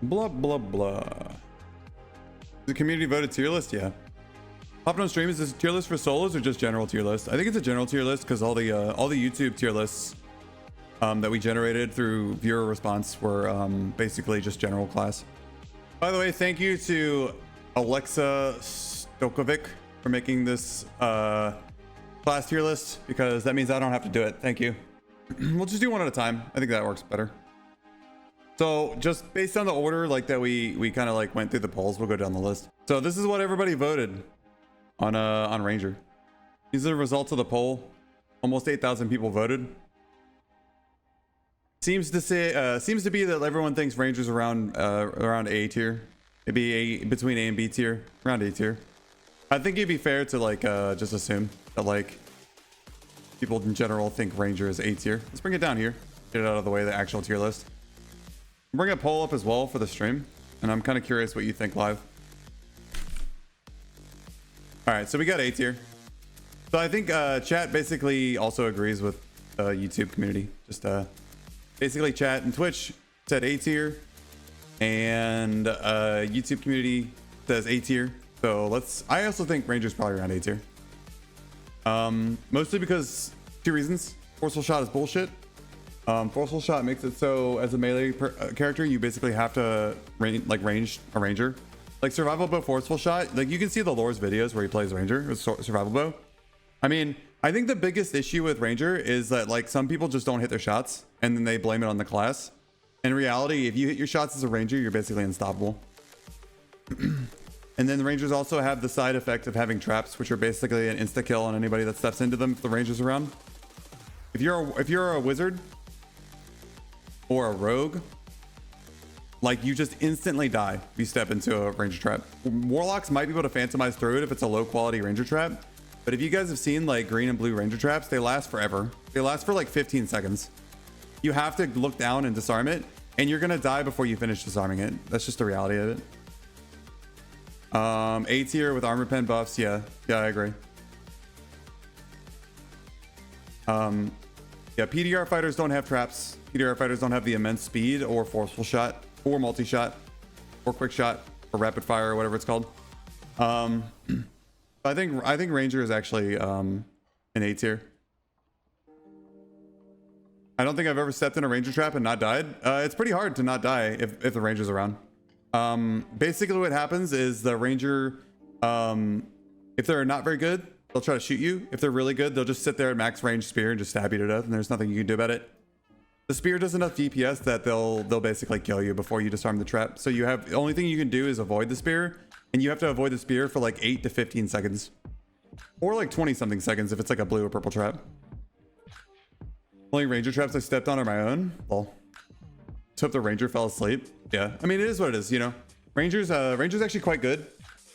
Blah, blah, blah. The community voted tier list? Yeah. Popping on stream, is this tier list for solos or just general tier list? I think it's a general tier list because all the YouTube tier lists that we generated through viewer response were basically just general class. By the way, thank you to Alexa Stokovic for making this class tier list because that means I don't have to do it. Thank you. We'll just do one at a time. I think that works better. So just based on the order like that we kind of like went through the polls, we'll go down the list. So this is what everybody voted on Ranger. These are the results of the poll. Almost 8,000 people voted. Seems to be that everyone thinks Ranger's around A tier. Maybe between A and B tier, around A tier. I think it'd be fair to like just assume that like people in general think Ranger is A tier. Let's bring it down here. Get it out of the way, the actual tier list. Bring a poll up as well for the stream, and I'm kind of curious what you think live. All right, so we got A tier. So I think chat basically also agrees with YouTube community. Just basically chat and Twitch said A tier, and YouTube community says A tier. So I also think Ranger's probably around A tier. Mostly because two reasons. Forceful shot is bullshit. Forceful shot makes it so as a melee character you basically have to range a ranger. Like survival bow forceful shot, like you can see the Lore's videos where he plays ranger with survival bow. I mean, I think the biggest issue with ranger is that like some people just don't hit their shots and then they blame it on the class. In reality, if you hit your shots as a ranger, you're basically unstoppable. And then the rangers also have the side effect of having traps, which are basically an insta kill on anybody that steps into them if the ranger's around. If you're a wizard or a rogue, like you just instantly die if you step into a ranger trap. Warlocks might be able to phantomize through it if it's a low quality ranger trap, but if you guys have seen like green and blue ranger traps, they last forever. They last for like 15 seconds. You have to look down and disarm it, and you're gonna die before you finish disarming it. That's just the reality of it. A tier with armor pen buffs, yeah, I agree. Yeah, PDR fighters don't have traps. PDR fighters don't have the immense speed or forceful shot or multi-shot or quick shot or rapid fire or whatever it's called. I think Ranger is actually an A tier. I don't think I've ever stepped in a Ranger trap and not died. It's pretty hard to not die if the Ranger's around. Basically what happens is the Ranger, if they're not very good, they'll try to shoot you. If they're really good, they'll just sit there at max range spear and just stab you to death, and there's nothing you can do about it. The spear does enough DPS that they'll basically kill you before you disarm the trap. So you have, the only thing you can do is avoid the spear, and you have to avoid the spear for like 8 to 15 seconds. Or like 20 something seconds if it's like a blue or purple trap. Only ranger traps I stepped on are my own. Lol. Just hope the ranger fell asleep. Yeah, I mean it is what it is, you know. Ranger's actually quite good.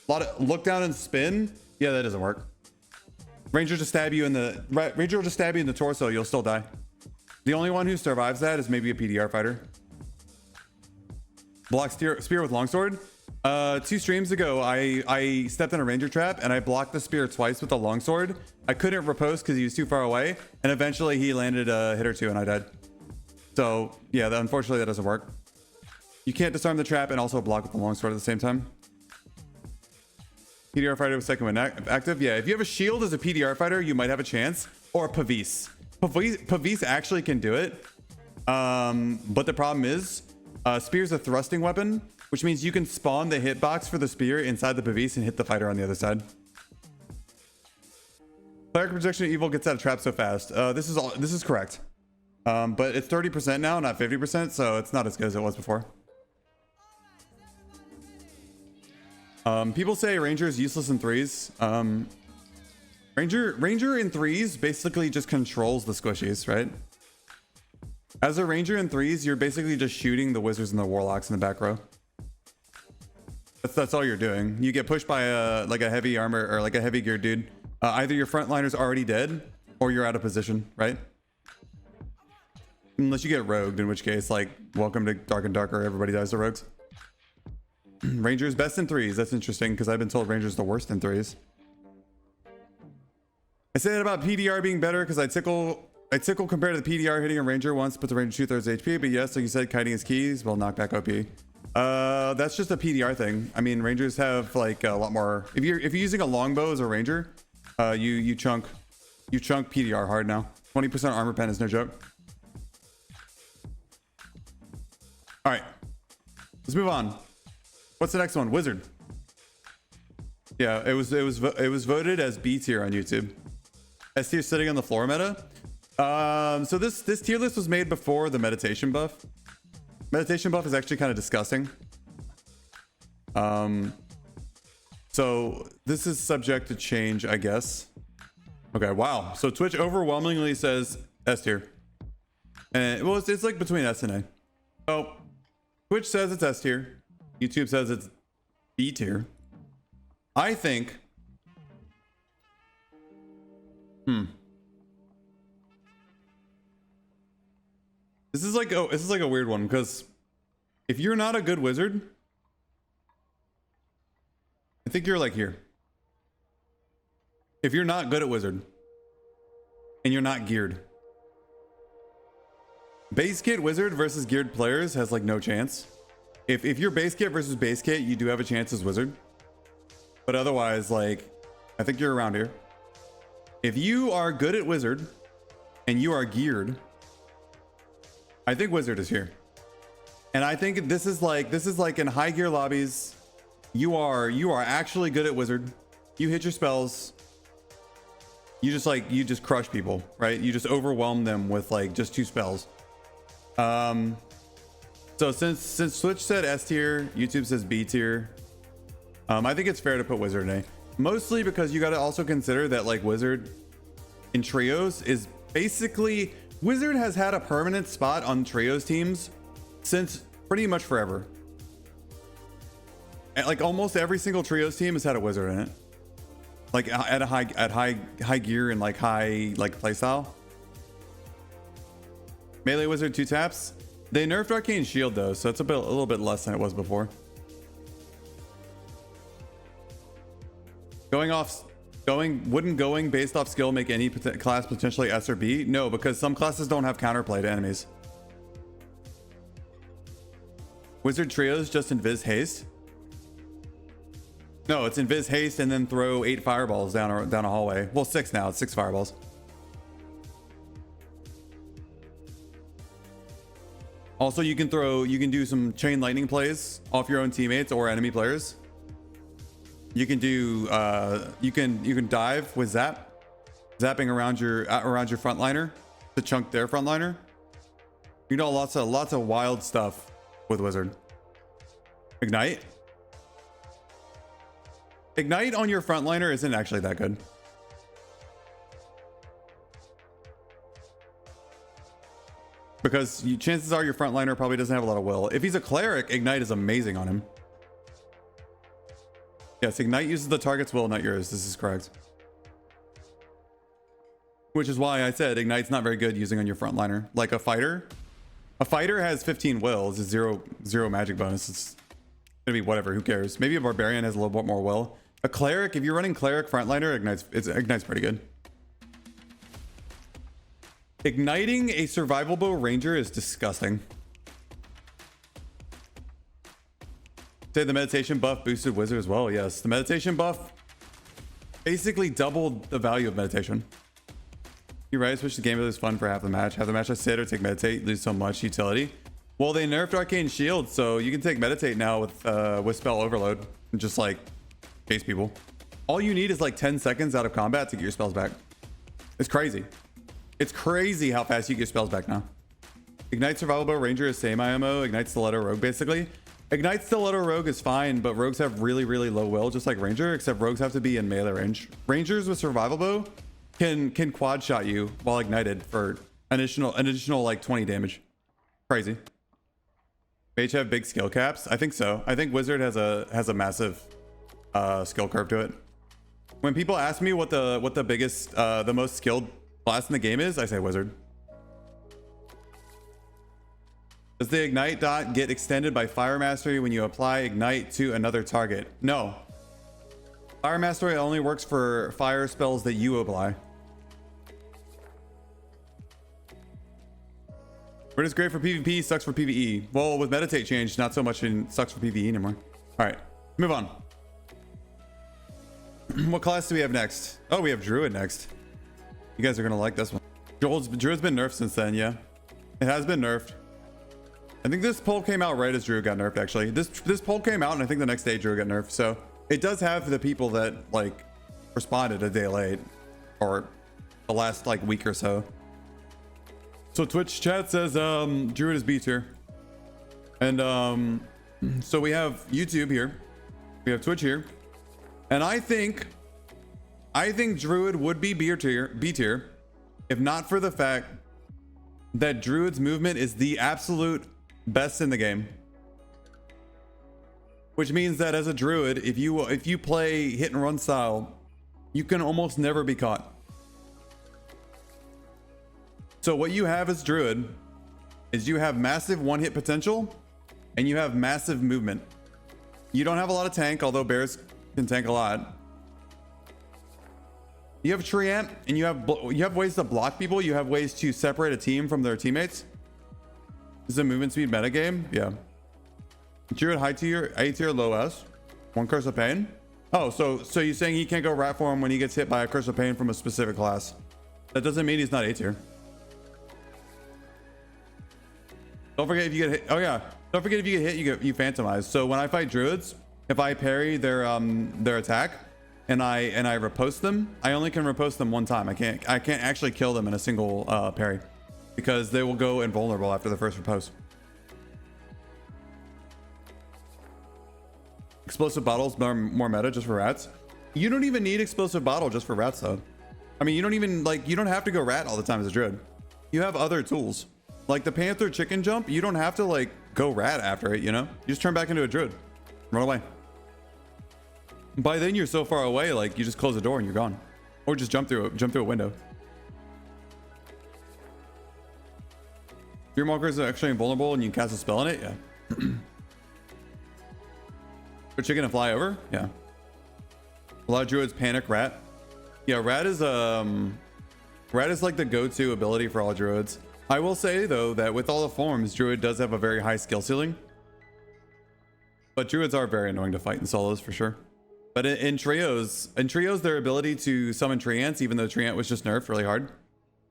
A lot of look down and spin. Yeah, that doesn't work. Ranger just stab you in the Ranger will just stab you in the torso, you'll still die. The only one who survives that is maybe a PDR fighter. Block spear with longsword. 2 streams ago, I stepped in a ranger trap and I blocked the spear twice with the longsword. I couldn't riposte because he was too far away, and eventually he landed a hit or two and I died. So yeah, unfortunately that doesn't work. You can't disarm the trap and also block with the longsword at the same time. PDR fighter with second wind active. Yeah, if you have a shield as a PDR fighter, you might have a chance. Or a Pavis. Pavis actually can do it. But the problem is, spear's a thrusting weapon, which means you can spawn the hitbox for the spear inside the Pavis and hit the fighter on the other side. Cleric projection of evil gets out of trap so fast. This is correct. But it's 30% now, not 50%, so it's not as good as it was before. People say Ranger is useless in 3s. Ranger in 3s basically just controls the squishies, right? As a Ranger in 3s, you're basically just shooting the wizards and the warlocks in the back row. That's all you're doing. You get pushed by a heavy armor or like a heavy geared dude. Either your frontliner's already dead or you're out of position, right? Unless you get rogued, in which case, like, welcome to Dark and Darker, everybody dies to rogues. Ranger's best in 3s. That's interesting because I've been told Ranger's the worst in 3s. I said about PDR being better because I tickle compared to the PDR hitting a Ranger once, but the Ranger 2/3 HP. But yes, like you said, kiting is keys. Well, knockback OP. That's just a PDR thing. I mean, rangers have like a lot more. If you're using a longbow as a ranger, you chunk PDR hard now. 20% armor pen is no joke. All right, let's move on. What's the next one? Wizard. Yeah, it was voted as B tier on YouTube. S tier sitting on the floor meta. So this tier list was made before the meditation buff. Meditation buff is actually kind of disgusting. So this is subject to change, I guess. Okay, wow. So Twitch overwhelmingly says S tier. And well, it's like between S and A. So Twitch says it's S tier. YouTube says it's B tier. I think. This is like a weird one because if you're not a good wizard, I think you're like here. If you're not good at wizard and you're not geared, base kit wizard versus geared players has like no chance. If you're base kit versus base kit, you do have a chance as wizard. But otherwise, like, I think you're around here. If you are good at wizard and you are geared, I think wizard is here. And I think this is like in high gear lobbies, you are actually good at wizard. You hit your spells. You just crush people, right? You just overwhelm them with like just 2 spells. So since Twitch said S tier, YouTube says B tier. I think it's fair to put wizard in A. Mostly because you got to also consider that like wizard in trios is basically, wizard has had a permanent spot on trios teams since pretty much forever. And like almost every single trios team has had a wizard in it. Like at high gear and like high like playstyle. Melee wizard 2 taps. They nerfed Arcane Shield though, so it's a little bit less than it was before. Wouldn't going based off skill make any class potentially S or B? No, because some classes don't have counterplay to enemies. Wizard trios just invis haste. No, it's invis haste and then throw 8 fireballs down a hallway. Well, 6 now. It's 6 fireballs. Also, you can do some chain lightning plays off your own teammates or enemy players. You can do you can dive with zapping around your frontliner to chunk their frontliner. You know, lots of wild stuff with wizard. Ignite on your frontliner isn't actually that good. Because chances are your frontliner probably doesn't have a lot of will. If he's a cleric, Ignite is amazing on him. Yes, Ignite uses the target's will, not yours. This is correct. Which is why I said Ignite's not very good using on your frontliner. Like a fighter has 15 will. It's a zero magic bonus. It's gonna be whatever. Who cares? Maybe a barbarian has a little bit more will. A cleric, if you're running cleric frontliner, Ignite's pretty good. Igniting a survivable ranger is disgusting. Say the meditation buff boosted wizard as well. Yes, the meditation buff basically doubled the value of meditation. You're right, switch the game, it was fun for half the match. Half the match I sit or take meditate, lose so much utility. Well, they nerfed Arcane Shield, so you can take meditate now with spell overload and just like chase people. All you need is like 10 seconds out of combat to get your spells back. It's crazy. It's crazy how fast you get your spells back now. Ignite survivable ranger is same IMO. Ignite stiletto rogue basically. Ignite stiletto rogue is fine, but rogues have really low will, just like ranger, except rogues have to be in melee range. Rangers with survival bow can quad shot you while ignited for an additional like 20 damage. Crazy. Mage have big skill caps? I think so. I think wizard has a massive skill curve to it. When people ask me what the biggest the most skilled class in the game is, I say wizard. Does the ignite dot get extended by fire mastery when you apply ignite to another target? No. Fire mastery only works for fire spells that you apply. But it's great for PvP, sucks for PvE. Well, with Meditate change, not so much in sucks for PvE anymore. All right, move on. What class do we have next? Oh, we have Druid next. You guys are gonna like this one. Druid's been nerfed since then, yeah. It has been nerfed. I think this poll came out right as Druid got nerfed, actually. This poll came out, and I think the next day Druid got nerfed. So it does have the people that like responded a day late, or the last like week or so. So Twitch chat says Druid is B tier. And so we have YouTube here. We have Twitch here. And I think Druid would be B tier if not for the fact that Druid's movement is the absolute best in the game. Which means that as a Druid, if you play hit and run style, you can almost never be caught. So what you have as Druid is you have massive one-hit potential and you have massive movement. You don't have a lot of tank, although bears can tank a lot. You have Treant and you have ways to block people. You have ways to separate a team from their teammates. This is a movement speed meta game. Yeah. Druid high tier, A tier, low S. One Curse of Pain. Oh, so you're saying he can't go rat form when he gets hit by a Curse of Pain from a specific class? That doesn't mean he's not A tier. Don't forget if you get hit. Oh yeah. Don't forget if you get hit, you phantomize. So when I fight Druids, if I parry their attack and I riposte them, I only can riposte them one time. I can't actually kill them in a single parry because they will go invulnerable after the first riposte. Explosive bottles more meta just for rats. You don't even need explosive bottle just for rats though. I mean, you don't have to go rat all the time as a Druid. You have other tools. Like the Panther chicken jump, you don't have to like go rat after it, you know? You just turn back into a Druid. Run away. By then you're so far away, like you just close the door and you're gone. Or just jump through a window. Your markers are actually invulnerable and you can cast a spell on it, yeah. For chicken to fly over? Yeah. A lot of Druids panic rat. Yeah, rat is like the go-to ability for all Druids. I will say though that with all the forms, Druid does have a very high skill ceiling. But Druids are very annoying to fight in solos for sure. But in trios, their ability to summon Treants, even though Treant was just nerfed really hard,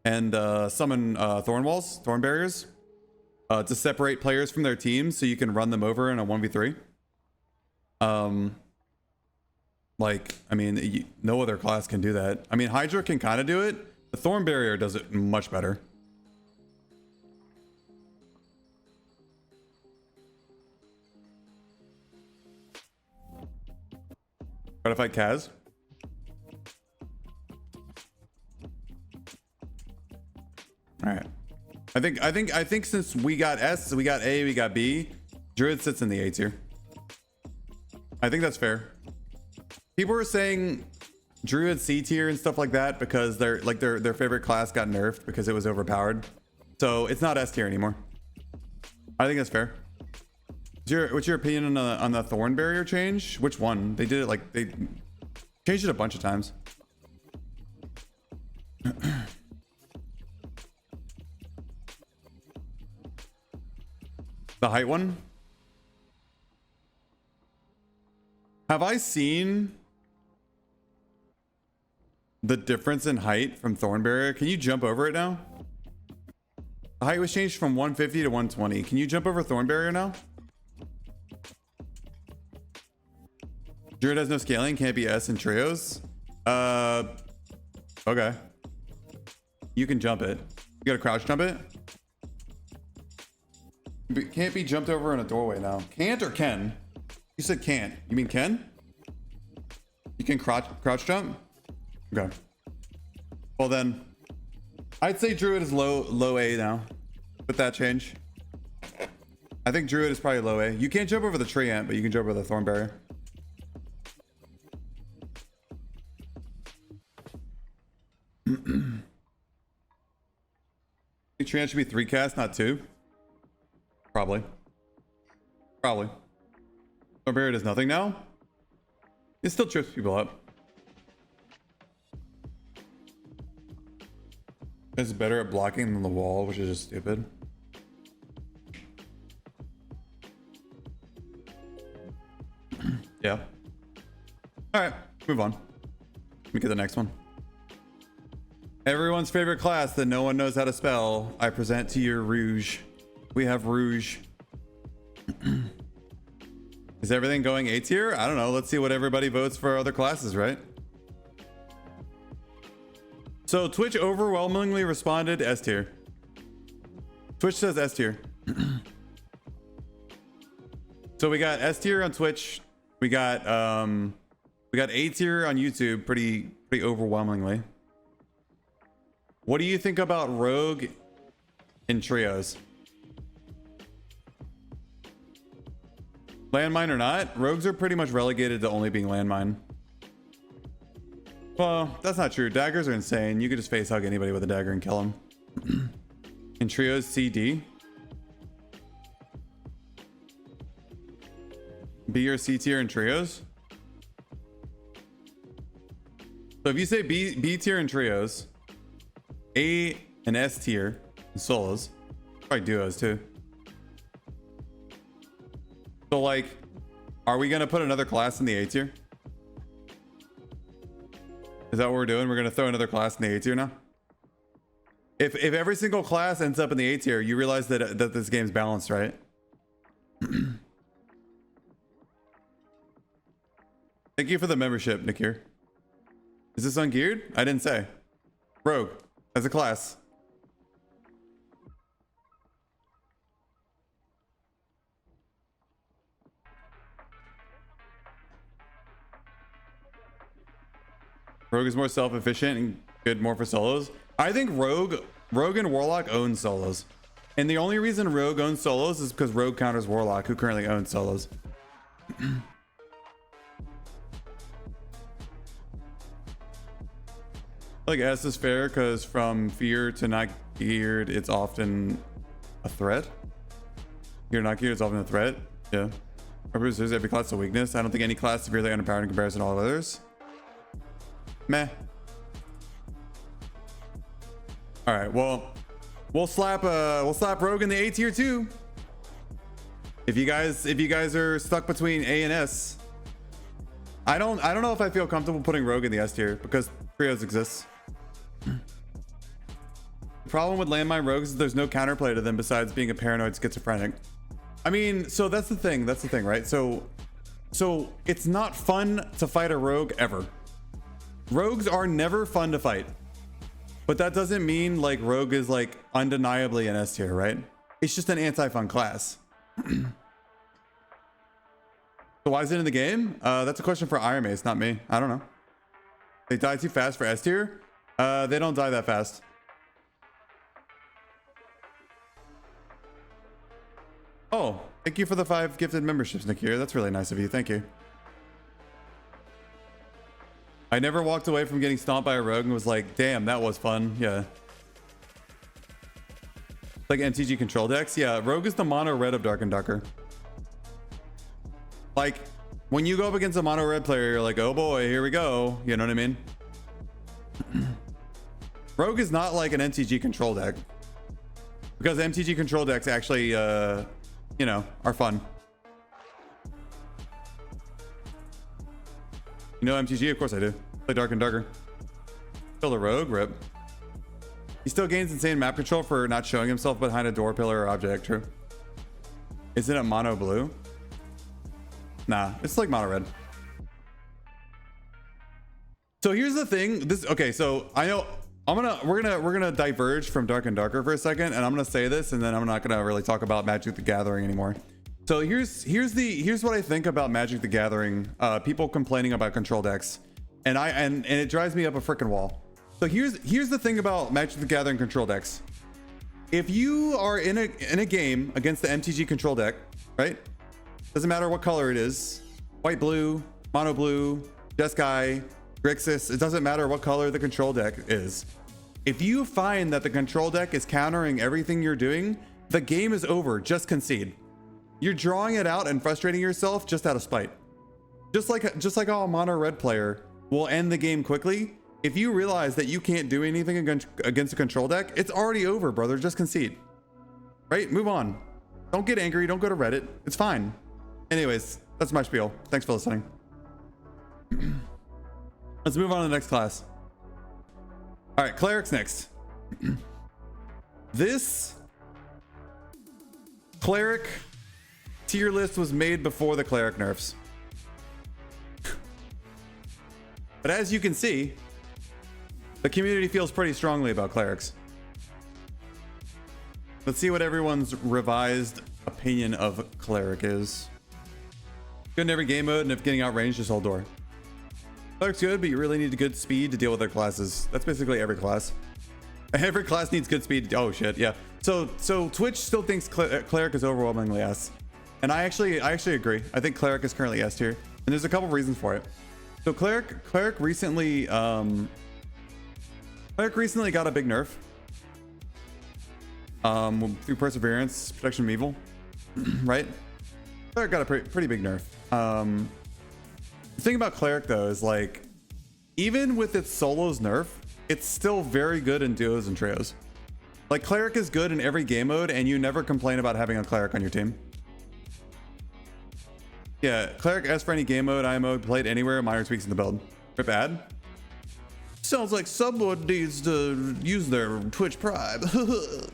and summon thorn barriers to separate players from their teams so you can run them over in a 1v3. Like, I mean, no other class can do that. I mean, Hydra can kind of do it. The thorn barrier does it much better. Try to fight Kaz. All right. I think since we got S, we got A, we got B, Druid sits in the A tier. I think that's fair. People were saying Druid C tier and stuff like that because their favorite class got nerfed because it was overpowered. So it's not S tier anymore. I think that's fair. What's your opinion on the thorn barrier change? Which one? They did it like they changed it a bunch of times. The height one? Have I seen the difference in height from thorn barrier? Can you jump over it now? The height was changed from 150 to 120. Can you jump over thorn barrier now? Druid has no scaling, can't be S in trios. Okay. You can jump it. You gotta crouch jump it. It can't be jumped over in a doorway now. Can't or can? You said can't. You mean can? You can crouch jump? Okay. Well then, I'd say Druid is low A now. With that change. I think Druid is probably low A. You can't jump over the Treant, but you can jump over the thorn barrier. Treant should be 3 cast, not 2. Probably. Thorn barrier does nothing now. It still trips people up. It's better at blocking than the wall, which is just stupid. Yeah. All right, move on. Let me get the next one. Everyone's favorite class that no one knows how to spell. I present to you Rouge. We have Rouge. Is everything going A tier? I don't know. Let's see what everybody votes for other classes, right? So Twitch overwhelmingly responded S tier. Twitch says S tier. So we got S tier on Twitch. We got A tier on YouTube pretty overwhelmingly. What do you think about Rogue in trios? Landmine or not? Rogues are pretty much relegated to only being landmine. Well, that's not true. Daggers are insane. You could just face hug anybody with a dagger and kill them. In trios, CD. B or C tier in trios. So if you say B tier in trios, A and S tier in solos, probably duos too. So like, are we gonna put another class in the A tier? Is that what we're doing? We're gonna throw another class in the A tier now? If every single class ends up in the A tier, you realize that this game's balanced, right? Thank you for the membership, Nikir. Is this ungeared? I didn't say. Rogue, as a class. Rogue is more self-efficient and good more for solos. I think Rogue and Warlock own solos. And the only reason Rogue owns solos is because Rogue counters Warlock, who currently owns solos. Like S is fair because from fear to not geared, it's often a threat. Geared not geared is often a threat. Yeah. There's every class a weakness. I don't think any class is severely underpowered in comparison to all others. Meh. All right. Well, we'll slap Rogue in the A tier too. If you guys are stuck between A and S, I don't know if I feel comfortable putting Rogue in the S tier because trios exists. The problem with landmine rogues is there's no counterplay to them besides being a paranoid schizophrenic. I mean, so that's the thing, right? So it's not fun to fight a rogue ever. Rogues are never fun to fight, but that doesn't mean like rogue is like undeniably an S tier, right? It's just an anti-fun class. So why is it in the game? That's a question for Iron Mace, not me. I don't know. They die too fast for S tier. They don't die that fast. Oh, thank you for the 5 gifted memberships, Nikir. That's really nice of you. Thank you. I never walked away from getting stomped by a rogue and was like, damn, that was fun. Yeah. Like MTG control decks. Yeah, rogue is the mono red of Dark and Darker. Like, when you go up against a mono red player, you're like, oh boy, here we go. You know what I mean? Rogue is not like an MTG control deck. Because MTG control decks actually, you know, are fun. You know MTG? Of course I do. Play Dark and Darker. Kill the rogue, rip. He still gains insane map control for not showing himself behind a door, pillar, or object. True. Isn't it mono blue? Nah, it's like mono red. So here's the thing. Okay, so I know we're gonna diverge from Dark and Darker for a second, and I'm gonna say this, and then I'm not gonna really talk about Magic the Gathering anymore. So here's what I think about Magic the Gathering. People complaining about control decks, and it drives me up a freaking wall. So here's the thing about Magic the Gathering control decks. If you are in a game against the MTG control deck, right? Doesn't matter what color it is, white, blue, mono blue, Jeskai, Grixis, it doesn't matter what color the control deck is. If you find that the control deck is countering everything you're doing, the game is over. Just concede. You're drawing it out and frustrating yourself just out of spite. Just like how a mono red player will end the game quickly. If you realize that you can't do anything against a control deck, it's already over, brother. Just concede. Right? Move on. Don't get angry. Don't go to Reddit. It's fine. Anyways, That's my spiel. Thanks for listening. Let's move on to the next class. All right, Cleric's next. This Cleric tier list was made before the Cleric nerfs. But as you can see, the community feels pretty strongly about Clerics. Let's see what everyone's revised opinion of Cleric is. Good in every game mode, and if getting outranged, just hold door. Cleric's good, but you really need good speed to deal with their classes. That's basically every class. Every class needs good speed. Oh shit, yeah. So Twitch still thinks Cleric is overwhelmingly S. And I actually agree. I think Cleric is currently S tier. And there's a couple reasons for it. So Cleric recently got a big nerf. Through Perseverance, Protection from Evil. Right? Cleric got a pretty big nerf. The thing about Cleric though is like, even with its solos nerf, it's still very good in duos and trios. Like Cleric is good in every game mode and you never complain about having a Cleric on your team. Yeah, Cleric S for any game mode, I mode, played anywhere, minor tweaks in the build. Rip ad. Sounds like someone needs to use their Twitch Prime.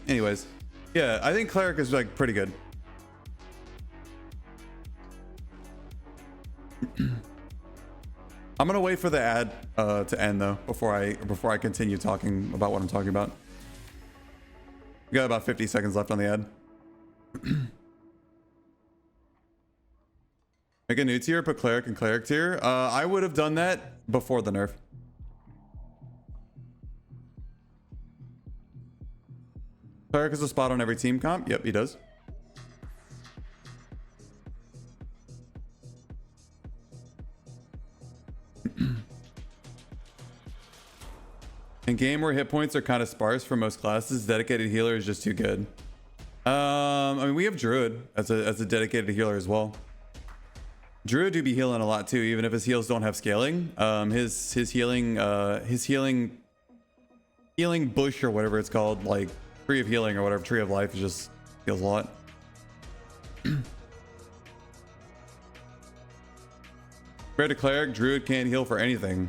Anyways, yeah, I think Cleric is like pretty good. I'm gonna wait for the ad to end though before I continue talking about what I'm talking about. We got about 50 seconds left on the ad. Make a new tier, put Cleric in Cleric tier. I would have done that before the nerf. Cleric is a spot on every team comp. Yep, he does. In game where hit points are kind of sparse for most classes, dedicated healer is just too good. I mean, we have Druid as a dedicated healer as well. Druid do be healing a lot too, even if his heals don't have scaling. His healing bush or whatever it's called, like tree of healing or whatever, tree of life, just heals a lot. Compared to Cleric, Druid can't heal for anything.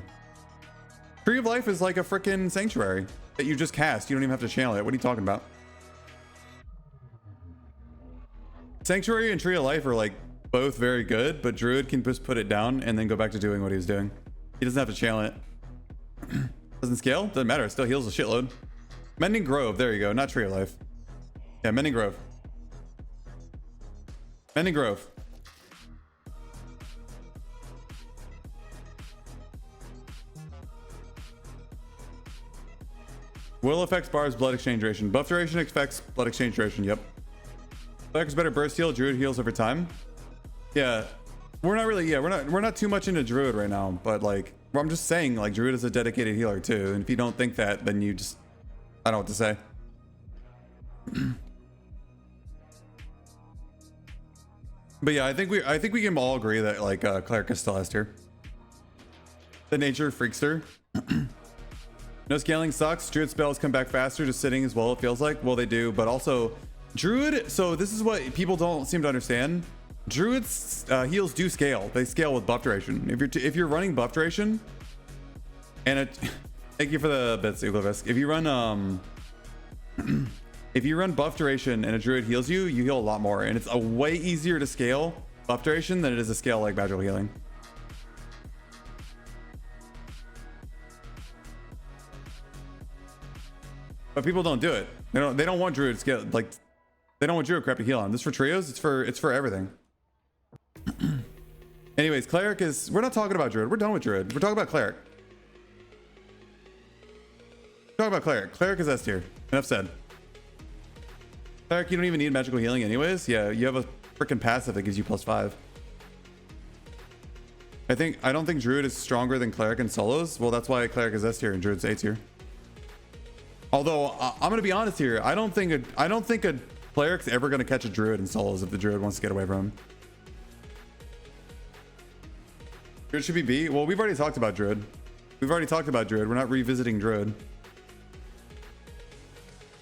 Tree of Life is like a freaking sanctuary that you just cast. You don't even have to channel it. What are you talking about? Sanctuary and Tree of Life are like both very good, but Druid can just put it down and then go back to doing what he was doing. He doesn't have to channel it. Doesn't scale? Doesn't matter. It still heals a shitload. Mending Grove. There you go. Not Tree of Life. Yeah, Mending Grove. Mending Grove. Will affects bars blood exchange duration. Buff duration affects blood exchange duration. Yep. Cleric's better burst heal. Druid heals over time. Yeah, we're not really. Yeah, we're not too much into Druid right now. But like, I'm just saying, like, Druid is a dedicated healer too. And if you don't think that, then you just, I don't know what to say. But yeah, I think we can all agree that like Cleric is still S tier. The nature freakster. No scaling sucks. Druid spells come back faster just sitting as well, it feels like. Well, they do, but also Druid, so this is what people don't seem to understand. Druid's heals do scale. They scale with buff duration. If you're running buff duration, and it, thank you for the bits, Uglovisk. If you run buff duration and a Druid heals you, you heal a lot more, and it's a way easier to scale buff duration than it is to scale like magical healing. But people don't do it. They don't want Druid scale, like they don't want Druid crap to heal on. This for trios, it's for everything. Anyways, Cleric is, we're not talking about Druid. We're done with Druid. We're talking about Cleric. Talk about Cleric. Cleric is S tier. Enough said. Cleric, you don't even need magical healing anyways. Yeah, you have a freaking passive that gives you +5. I don't think Druid is stronger than Cleric in solos. Well, that's why Cleric is S tier and Druid's A tier. Although I'm gonna be honest here, I don't think a Cleric's ever gonna catch a Druid in solos if the Druid wants to get away from him. Druid should be B. Well, we've already talked about Druid. We're not revisiting Druid.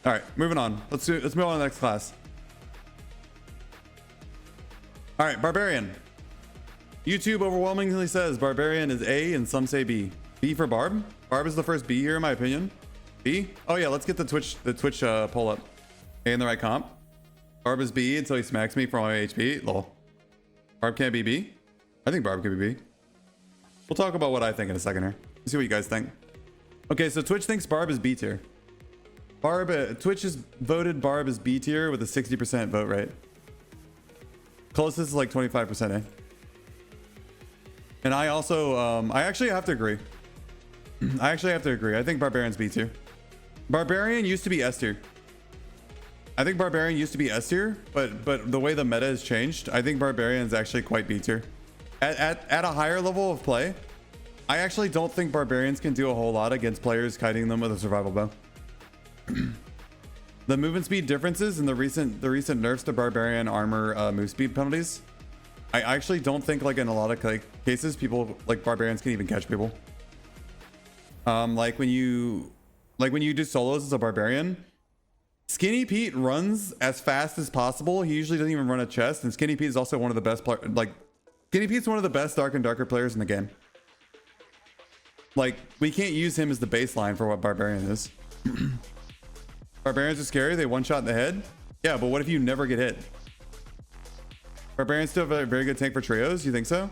All right, moving on. Let's move on to the next class. All right, Barbarian. YouTube overwhelmingly says Barbarian is A and some say B. B for Barb? Barb is the first B here in my opinion. B? Oh yeah, let's get the Twitch poll up. A in the right comp. Barb is B until he smacks me for all my HP. Lol. Barb can't be B? I think Barb could be B. We'll talk about what I think in a second here. Let's see what you guys think. Okay, so Twitch thinks Barb is B tier. Twitch has voted Barb as B tier with a 60% vote rate. Closest is like 25%, eh? And I also, I actually have to agree. I think Barbarian's B tier. Barbarian used to be S tier. I think Barbarian used to be S tier, but the way the meta has changed, I think Barbarian's actually quite B tier. At a higher level of play, I actually don't think Barbarians can do a whole lot against players kiting them with a survival bow. The movement speed differences and the recent nerfs to Barbarian armor move speed penalties. I actually don't think like in a lot of cases people like Barbarians can even catch people. Like when you do solos as a Barbarian, Skinny Pete runs as fast as possible. He usually doesn't even run a chest, and Skinny Pete is also one of the best Skinny Pete's one of the best Dark and Darker players in the game. Like, we can't use him as the baseline for what Barbarian is. Barbarians are scary. They one shot in the head. Yeah, but what if you never get hit? Barbarians still have a very good tank for trios. You think so?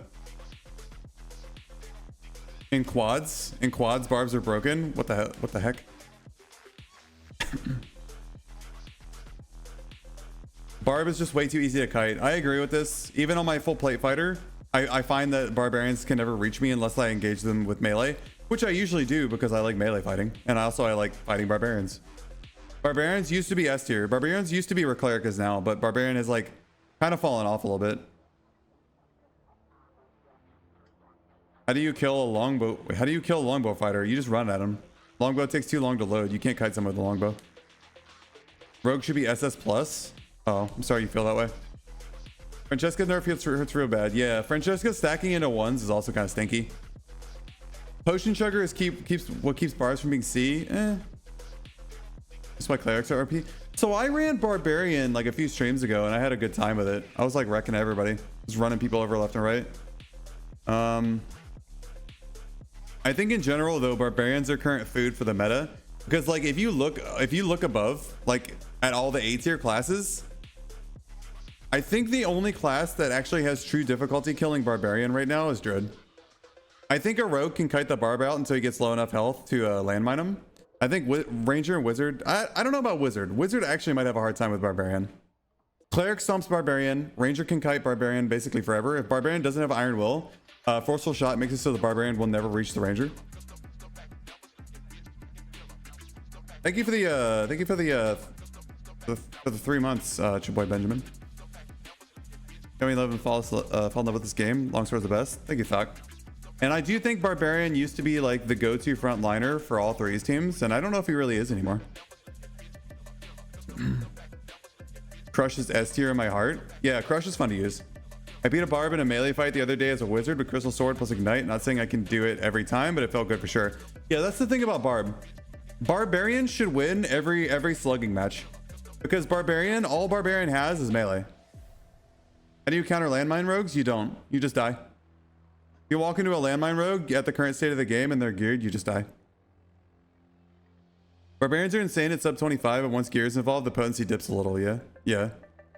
In quads, barbs are broken. What the heck? Barb is just way too easy to kite. I agree with this. Even on my full plate fighter, I find that Barbarians can never reach me unless I engage them with melee, which I usually do because I like melee fighting. And also I like fighting Barbarians. Barbarians used to be S tier. Barbarians used to be where Cleric is now, but Barbarian has like kind of fallen off a little bit. How do you kill a longbow fighter? You just run at him. Longbow takes too long to load. You can't kite someone with a longbow. Rogue should be SS plus. Oh, I'm sorry you feel that way. Francesca's nerf hurts real bad. Yeah, Francesca stacking into ones is also kind of stinky. Potion chugger is what keeps bars from being C. That's why clerics are RP. So I ran Barbarian like a few streams ago and I had a good time with it. I was like wrecking everybody. Just running people over left and right. I think in general though, Barbarians are current food for the meta. Because like if you look above, like at all the A tier classes, I think the only class that actually has true difficulty killing Barbarian right now is Druid. I think a Rogue can kite the Barb out until he gets low enough health to landmine him. I think Ranger and Wizard, I don't know about Wizard. Wizard actually might have a hard time with Barbarian. Cleric stomps Barbarian. Ranger can kite Barbarian basically forever. If Barbarian doesn't have Iron Will, Forceful Shot makes it so the Barbarian will never reach the Ranger. Thank you for the 3 months, your boy Benjamin. Can we love and fall in love with this game? Longsword's the best. Thank you, Thok. And I do think Barbarian used to be like the go-to front liner for all threes teams, and I don't know if he really is anymore. Crush is S tier in my heart. Yeah, Crush is fun to use. I beat a Barb in a melee fight the other day as a wizard with Crystal Sword plus Ignite. Not saying I can do it every time, but it felt good for sure. Yeah, that's the thing about Barb. Barbarian should win every slugging match. Because Barbarian, all Barbarian has is melee. How do you counter landmine rogues? You don't. You just die. You walk into a landmine rogue at the current state of the game and they're geared, you just die. Barbarians are insane at sub 25, and once gear is involved, the potency dips a little, yeah? Yeah.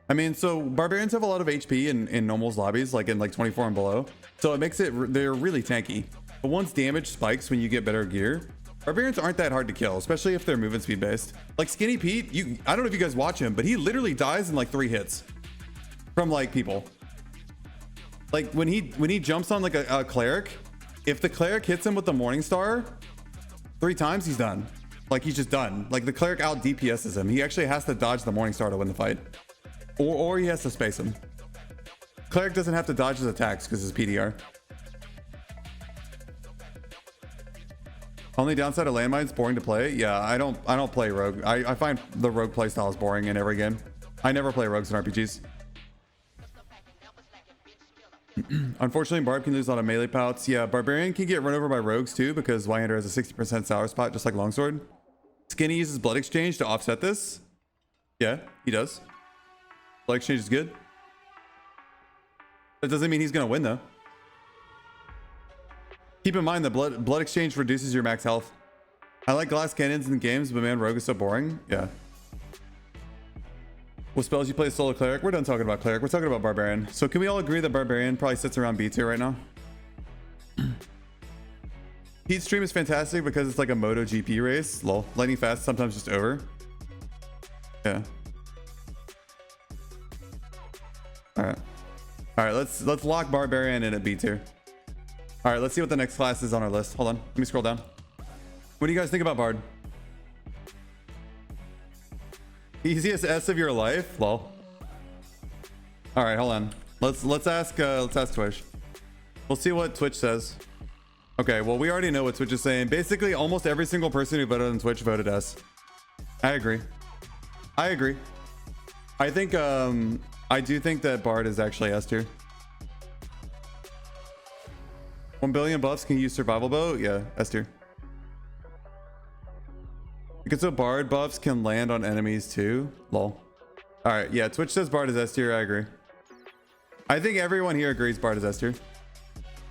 I mean, so Barbarians have a lot of HP in normals lobbies, like in like 24 and below. So it makes it, they're really tanky. But once damage spikes when you get better gear, Barbarians aren't that hard to kill, especially if they're movement speed based. Like Skinny Pete, I don't know if you guys watch him, but he literally dies in like 3 hits from like people. Like when he jumps on like a cleric, if the cleric hits him with the Morningstar 3 times, he's done. Like he's just done. Like the cleric out DPSs him. He actually has to dodge the Morningstar to win the fight, or he has to space him. Cleric doesn't have to dodge his attacks because his PDR. Only downside of landmines, boring to play. Yeah, I don't play rogue. I find the rogue playstyle is boring in every game. I never play rogues in RPGs. Unfortunately, Barb can lose a lot of melee pouts. Yeah, Barbarian can get run over by rogues too because Wyhander has a 60% sour spot just like Longsword. Skinny uses Blood Exchange to offset this. Yeah, he does. Blood Exchange is good. That doesn't mean he's gonna win though. Keep in mind that blood exchange reduces your max health. I like glass cannons in games, but man, rogue is so boring. Yeah. What spells you play solo cleric? We're done talking about cleric. We're talking about barbarian. So can we all agree that barbarian probably sits around B tier right now? Heat stream is fantastic because it's like a MotoGP race. Lol. Lightning fast, sometimes just over. Yeah. All right. All right. Let's lock barbarian in at B tier. All right. Let's see what the next class is on our list. Hold on. Let me scroll down. What do you guys think about bard? Easiest S of your life? Lol. All right. Hold on. Let's ask Twitch. We'll see what Twitch says. Okay, well, we already know what Twitch is saying. Basically, almost every single person who voted on Twitch voted S. I agree. I think, I do think that Bard is actually S tier. 1 billion buffs can use survival bow? Yeah, S tier. Because so Bard buffs can land on enemies too? Lol. Alright, yeah, Twitch says Bard is S tier. I agree. I think everyone here agrees Bard is S tier.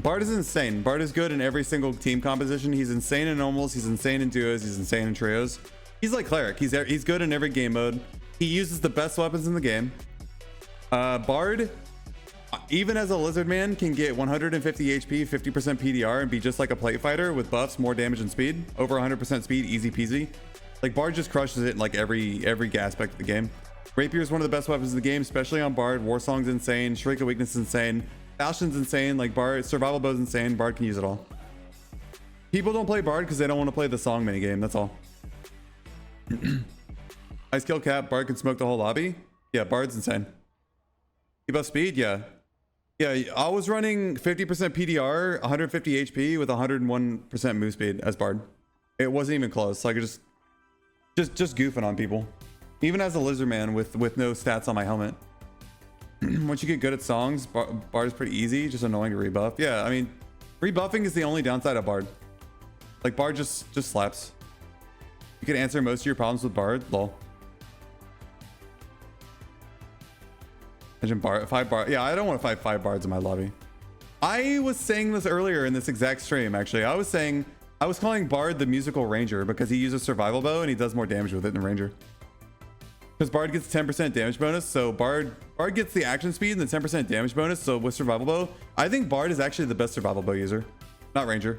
Bard is insane. Bard is good in every single team composition. He's insane in normals. He's insane in duos. He's insane in trios. He's like Cleric. He's good in every game mode. He uses the best weapons in the game. Bard, even as a lizard man, can get 150 HP, 50% PDR, and be just like a plate fighter with buffs, more damage and speed. Over 100% speed, easy peasy. Like Bard just crushes it in like every aspect of the game. Rapier is one of the best weapons in the game, especially on Bard. Warsong's insane. Shrink of Weakness is insane. Falchion's insane. Like Bard, survival bow's insane. Bard can use it all. People don't play Bard because they don't want to play the song minigame. That's all. High skill cap. Bard can smoke the whole lobby. Yeah, Bard's insane. You buff speed? Yeah. Yeah, I was running 50% PDR, 150 HP with 101% move speed as Bard. It wasn't even close. Like just goofing on people. Even as a lizard man with no stats on my helmet. Once you get good at songs, Bard is pretty easy, just annoying to rebuff. Yeah, I mean, rebuffing is the only downside of Bard. Like Bard just slaps. You can answer most of your problems with Bard. Lol. Imagine Bard, 5 Bard. Yeah, I don't want to fight 5 Bards in my lobby. I was saying this earlier in this exact stream, actually. I was calling Bard the musical ranger because he uses survival bow and he does more damage with it than ranger. Because Bard gets 10% damage bonus, so Bard gets the action speed and the 10% damage bonus. So with survival bow, I think Bard is actually the best survival bow user, not ranger.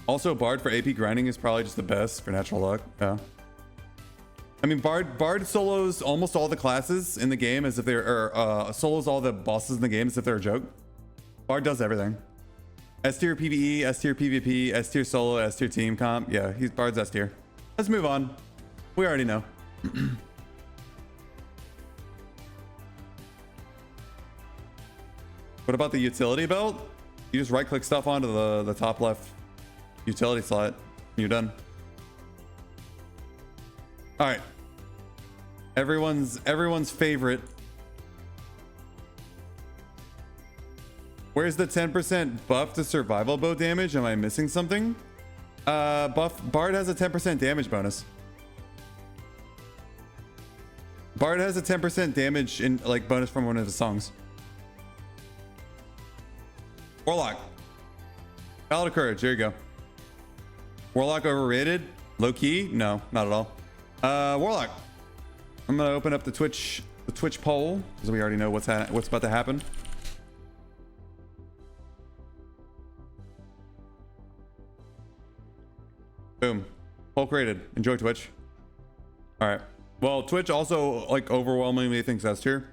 Also, Bard for AP grinding is probably just the best for natural luck. Yeah. I mean, Bard solos almost all the classes in the game as if they're, solos all the bosses in the game as if they're a joke. Bard does everything. S tier PvE, S tier PvP, S tier solo, S tier team comp. Yeah, Bard's S tier. Let's move on. We already know. What about the utility belt? You just right click stuff onto the top left utility slot. You're done. All right. Everyone's favorite. Where's the 10% buff to survival bow damage? Am I missing something? Bard has a 10% damage bonus. Bard has a 10% damage in like bonus from one of his songs. Warlock. Ballad of Courage. There you go. Warlock overrated? Low key? No, not at all. Warlock. I'm gonna open up the Twitch poll because we already know what's about to happen. Boom. Poll created. Enjoy Twitch. All right. Well, Twitch also like overwhelmingly thinks S tier.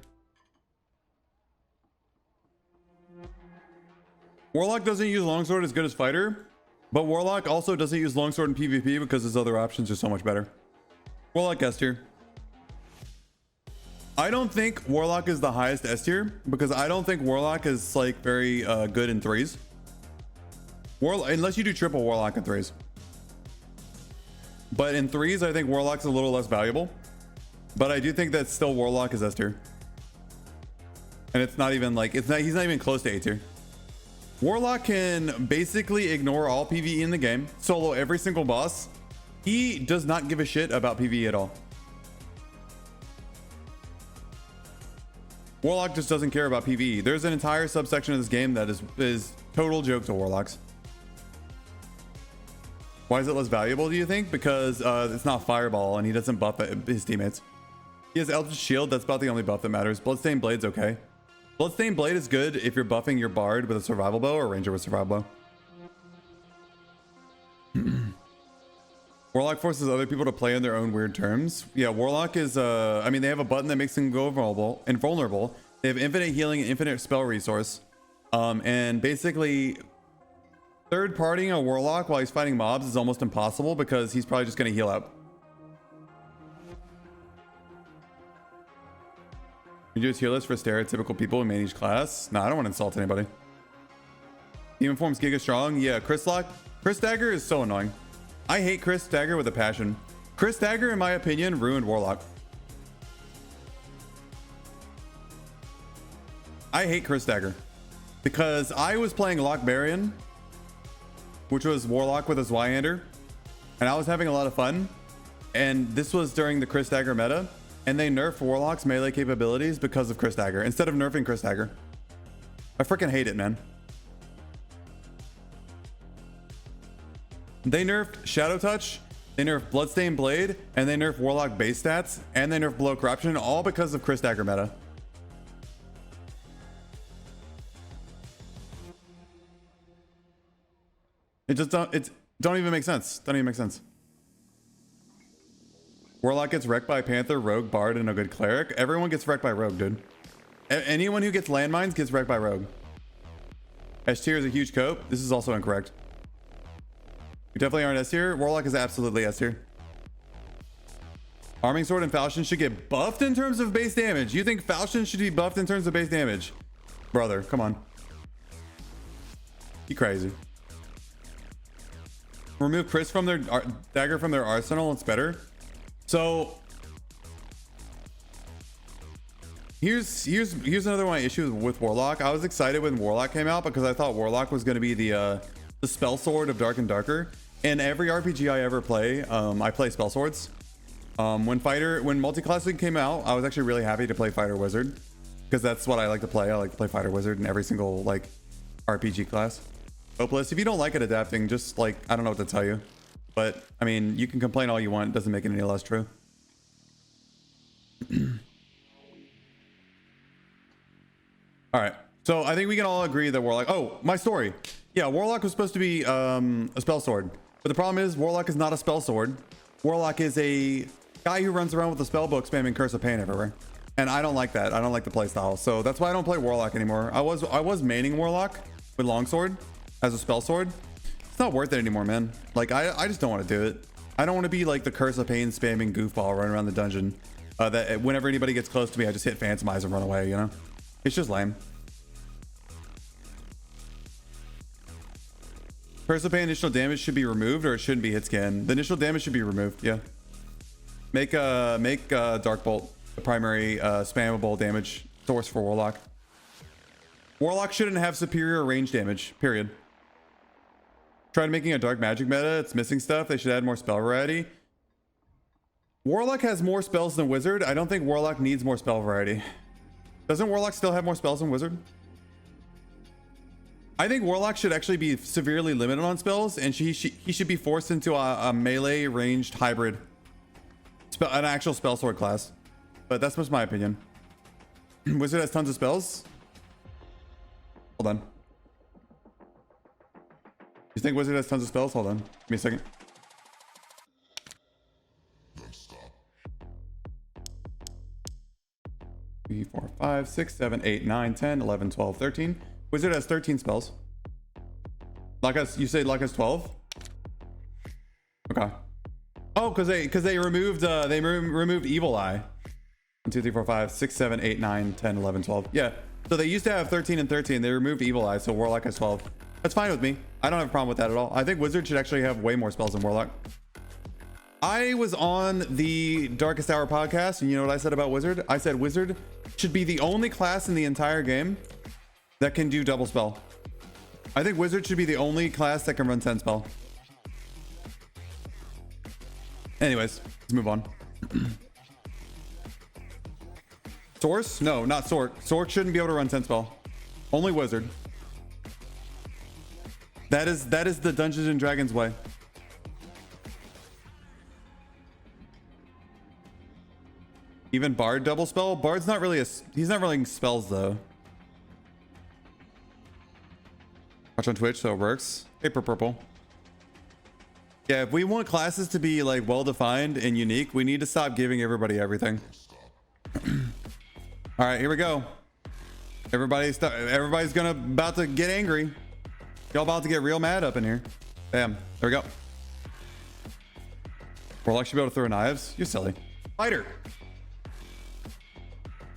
Warlock doesn't use longsword as good as fighter, but Warlock also doesn't use longsword in PvP because his other options are so much better. Warlock S tier. I don't think Warlock is the highest S tier because I don't think Warlock is like very good in threes. Unless you do triple Warlock in threes. But in threes, I think Warlock's a little less valuable. But I do think that still Warlock is S tier. And it's not even like, he's not even close to A tier. Warlock can basically ignore all PvE in the game, solo every single boss. He does not give a shit about PvE at all. Warlock just doesn't care about PvE. There's an entire subsection of this game that is total joke to Warlocks. Why is it less valuable, do you think? Because it's not Fireball and he doesn't buff his teammates. He has Eldritch Shield. That's about the only buff that matters. Bloodstained Blade's okay. Bloodstained Blade is good if you're buffing your Bard with a Survival Bow or Ranger with Survival Bow. Warlock forces other people to play on their own weird terms. Yeah, Warlock is, I mean, they have a button that makes them go invulnerable. They have infinite healing and infinite spell resource. And basically, third partying a Warlock while he's fighting mobs is almost impossible because he's probably just going to heal up. You do a tier list for stereotypical people in main each class? Nah, I don't want to insult anybody. Demon Form's Giga Strong? Yeah, Chris Dagger is so annoying. I hate Chris Dagger with a passion. Chris Dagger, in my opinion, ruined Warlock. I hate Chris Dagger because I was playing Barbarian, which was Warlock with a Zweihander, and I was having a lot of fun. And this was during the Chris Dagger meta, and they nerfed Warlock's melee capabilities because of Chris Dagger instead of nerfing Chris Dagger. I freaking hate it, man. They nerfed Shadow Touch, they nerfed Bloodstained Blade, and they nerfed Warlock base stats, and they nerfed Below Corruption, all because of Chris Dagger meta. It just don't even make sense. Don't even make sense. Warlock gets wrecked by Panther, Rogue, Bard, and a good Cleric. Everyone gets wrecked by Rogue, dude. Anyone who gets landmines gets wrecked by Rogue. S tier is a huge cope. This is also incorrect. You definitely aren't S tier. Warlock is absolutely S tier. Arming Sword and Falchion should get buffed in terms of base damage. You think Falchion should be buffed in terms of base damage? Brother, come on. You crazy. Remove Chris from their dagger from their arsenal. It's better. So here's another one issue with Warlock. I was excited when Warlock came out because I thought Warlock was going to be the spell sword of Dark and Darker. In every RPG I ever play, I play spell swords. When Multi-Class League came out, I was actually really happy to play Fighter Wizard because that's what I like to play. I like to play Fighter Wizard in every single like RPG class. Hopeless. If you don't like it adapting, just like, I don't know what to tell you. But I mean, you can complain all you want. It doesn't make it any less true. All right. So I think we can all agree that Warlock. Oh, my story. Yeah, Warlock was supposed to be a spell sword. But the problem is Warlock is not a spell sword. Warlock is a guy who runs around with a spell book spamming Curse of Pain everywhere. And I don't like that. I don't like the playstyle. So that's why I don't play Warlock anymore. I was maining Warlock with Longsword as a spell sword. It's not worth it anymore, man. Like, I just don't want to do it. I don't want to be like the Curse of Pain spamming goofball running around the dungeon. That whenever anybody gets close to me, I just hit Phantomize and run away, you know? It's just lame. Curse of Pain initial damage should be removed, or it shouldn't be hit scan. The initial damage should be removed, yeah. Make Dark Bolt the primary spammable damage source for Warlock. Warlock shouldn't have superior range damage, period. Tried making a dark magic meta. It's missing stuff. They should add more spell variety. Warlock has more spells than Wizard. I don't think Warlock needs more spell variety. Doesn't Warlock still have more spells than Wizard? I think Warlock should actually be severely limited on spells, and he should be forced into a melee ranged hybrid. An actual spell sword class. But that's just my opinion. Wizard has tons of spells. Hold on. You think Wizard has tons of spells? Hold on. Give me a second. Three, 4, 5, 6, 7, 8, 9, 10, 11, 12, 13. Wizard has 13 spells. You say Luck has 12? Okay. Oh, because they removed removed Evil Eye. 1, 2, 3, 4, 5, 6, 7, 8, 9, 10, 11, 12. Yeah. So they used to have 13 and 13. They removed Evil Eye, so Warlock has 12. That's fine with me. I don't have a problem with that at all. I think Wizard should actually have way more spells than Warlock. I was on the Darkest Hour podcast, and you know what I said about Wizard? I said Wizard should be the only class in the entire game that can do double spell. I think Wizard should be the only class that can run 10 spell. Anyways, let's move on. Source? No, not Sork. Sork shouldn't be able to run 10 spell. Only Wizard. That is the Dungeons and Dragons way. Even Bard double spell? Bard's not really he's not running spells though. Watch on Twitch, so it works. Paper purple. Yeah, if we want classes to be like well defined and unique, we need to stop giving everybody everything. All right, here we go. Everybody's gonna about to get angry. Y'all about to get real mad up in here. Bam. There we go. Warlock should be able to throw knives. You're silly. Fighter.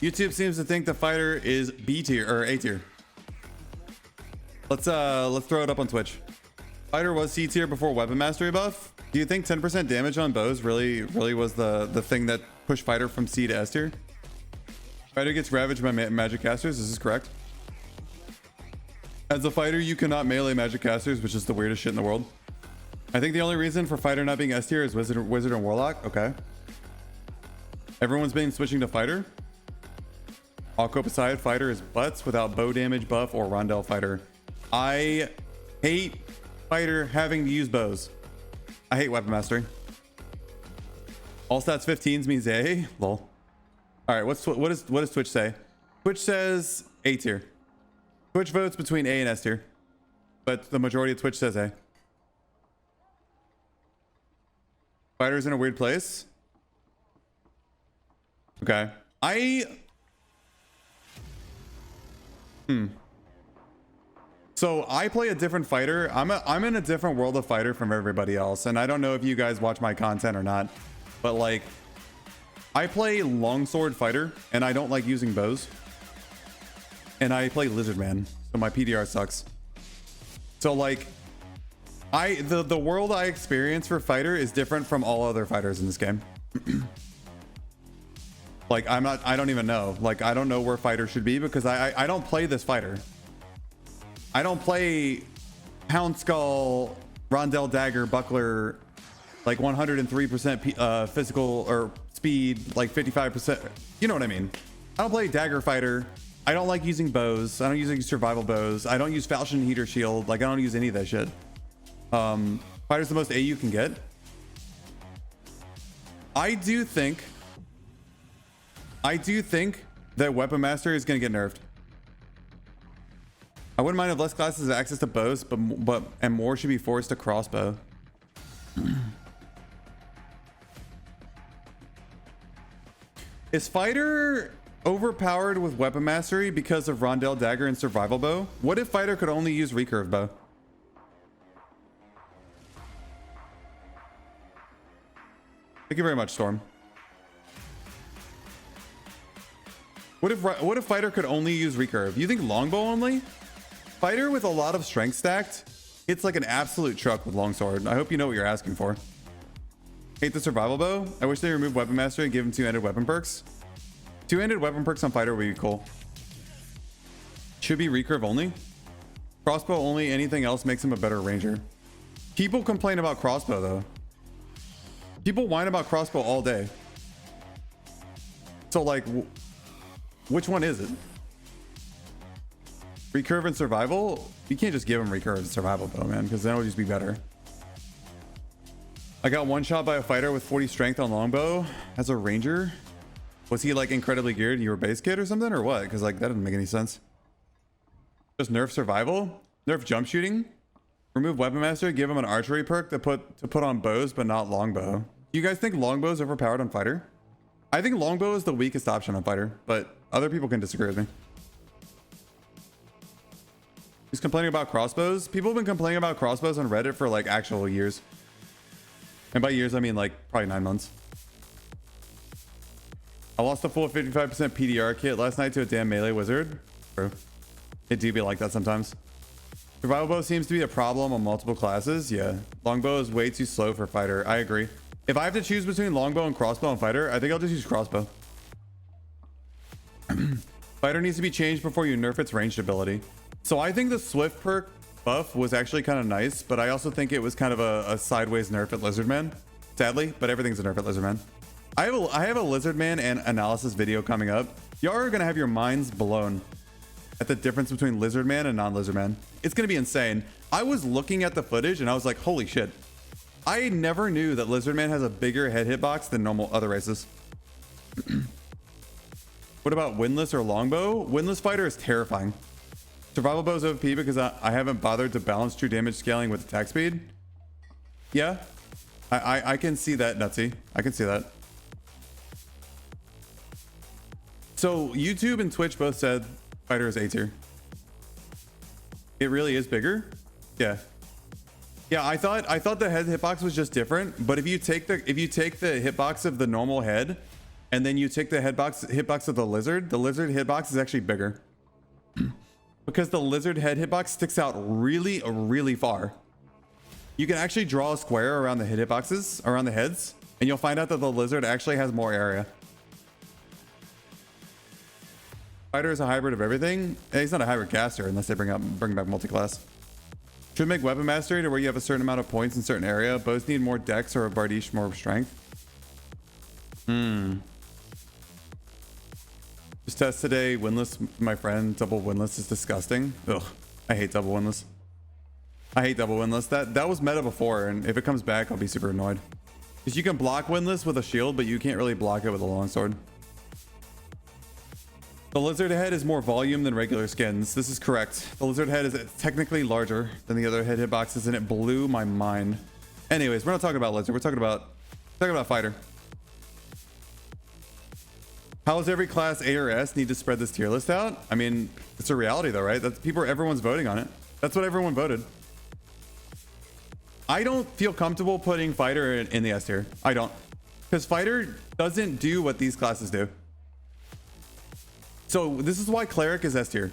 YouTube seems to think the fighter is B tier or A tier. Let's throw it up on Twitch. Fighter was C tier before weapon mastery buff. Do you think 10% damage on bows really was the thing that pushed fighter from C to S tier? Fighter gets ravaged by magic casters. This is correct. As a fighter, you cannot melee magic casters, which is the weirdest shit in the world. I think the only reason for fighter not being S tier is wizard and warlock. Okay. Everyone's been switching to fighter. All cope aside, fighter is butts without bow damage buff or rondel fighter. I hate fighter having to use bows. I hate weapon mastery. All stats 15s means A. Lol. All right, what does Twitch say? Twitch says A tier. Twitch votes between A and S tier, but the majority of Twitch says A. Fighter's in a weird place. Okay. So I play a different fighter. I'm in a different world of fighter from everybody else, and I don't know if you guys watch my content or not, but like I play longsword fighter and I don't like using bows. And I play lizard man, so my PDR sucks. So like the world I experience for fighter is different from all other fighters in this game. Like I don't even know. Like I don't know where fighter should be because I don't play this fighter. I don't play Pound Skull, Rondel Dagger, Buckler, like 103% physical or speed, like 55%. You know what I mean? I don't play Dagger Fighter. I don't like using bows. I don't use survival bows. I don't use Falchion Heater Shield. Like I don't use any of that shit. Fighter's the most A you can get. I do think that Weapon Master is going to get nerfed. I wouldn't mind if less classes have access to bows, and more should be forced to crossbow. Is Fighter overpowered with weapon mastery because of Rondel Dagger and survival bow? What if Fighter could only use recurve bow? Thank you very much, Storm. What if Fighter could only use recurve? You think longbow only? Fighter with a lot of strength stacked, it's like an absolute truck with longsword. I hope you know what you're asking for. Hate the survival bow. I wish they removed weapon mastery and give him two-handed weapon perks. Two-handed weapon perks on fighter would be cool. Should be recurve only. Crossbow only. Anything else makes him a better ranger. People complain about crossbow though. People whine about crossbow all day. So like, which one is it? Recurve and survival? You can't just give him recurve and survival bow, man, because then it would just be better. I got one shot by a fighter with 40 strength on longbow as a ranger. Was he like incredibly geared? You were base kit or something or what? Because like that doesn't make any sense. Just nerf survival, nerf jump shooting, remove weapon master, give him an archery perk to put on bows but not longbow. You guys think longbow is overpowered on fighter? I think longbow is the weakest option on fighter, but other people can disagree with me. He's complaining about crossbows. People have been complaining about crossbows on Reddit for like actual years. And by years, I mean like probably 9 months. I lost a full 55% PDR kit last night to a damn melee wizard. True. It do be like that sometimes. Survival bow seems to be a problem on multiple classes. Yeah. Longbow is way too slow for fighter. I agree. If I have to choose between longbow and crossbow on fighter, I think I'll just use crossbow. Fighter needs to be changed before you nerf its ranged ability. So I think the swift perk buff was actually kind of nice, but I also think it was kind of a sideways nerf at Lizardman, sadly, but everything's a nerf at Lizardman. I have a Lizardman and analysis video coming up Y'all are gonna have your minds blown at the difference between Lizard Man and non-Lizard Man. It's gonna be insane. I was looking at the footage and I was like, holy shit. I never knew that Lizard Man has a bigger head hitbox than normal other races. What about Windless or Longbow? Windless Fighter is terrifying. Survival Bow is OP because I haven't bothered to balance true damage scaling with attack speed. Yeah, I can see that, Nutsy. I can see that. So YouTube and Twitch both said Fighter is A tier. It really is bigger. Yeah. Yeah, I thought the head hitbox was just different, but if you take the hitbox of the normal head and then you take the hitbox of the lizard hitbox is actually bigger. Because the lizard head hitbox sticks out really, really far. You can actually draw a square around the hitboxes, around the heads, and you'll find out that the lizard actually has more area. Fighter is a hybrid of everything. He's not a hybrid caster unless they bring back multi-class. Should make weapon mastery to where you have a certain amount of points in certain area. Both need more dex or a Bardiche more strength. Just test today. Windless, my friend. Double windless is disgusting. Ugh, I hate double windless. I hate double windless. That was meta before, and if it comes back, I'll be super annoyed. Because you can block windless with a shield, but you can't really block it with a longsword. The lizard head is more volume than regular skins. This is correct. The lizard head is technically larger than the other head hitboxes, and it blew my mind. Anyways, we're not talking about lizard. We're talking about fighter. How does every class A or S need to spread this tier list out? I mean, it's a reality though, right? Everyone's voting on it. That's what everyone voted. I don't feel comfortable putting fighter in the S tier. I don't, because fighter doesn't do what these classes do. So this is why Cleric is S tier.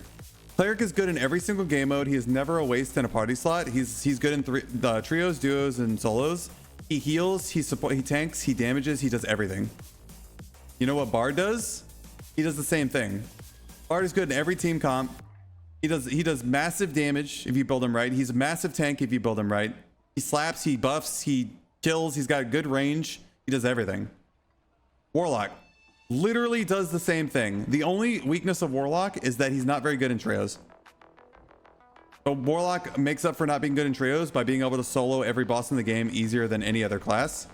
Cleric is good in every single game mode. He is never a waste in a party slot. He's good in the trios, duos, and solos. He heals, he tanks, he damages, he does everything. You know what Bard does? He does the same thing. Bard is good in every team comp. He does massive damage if you build him right. He's a massive tank if you build him right. He slaps, he buffs, he kills, he's got good range. He does everything. Warlock literally does the same thing. The only weakness of Warlock is that he's not very good in trios. So Warlock makes up for not being good in trios by being able to solo every boss in the game easier than any other class,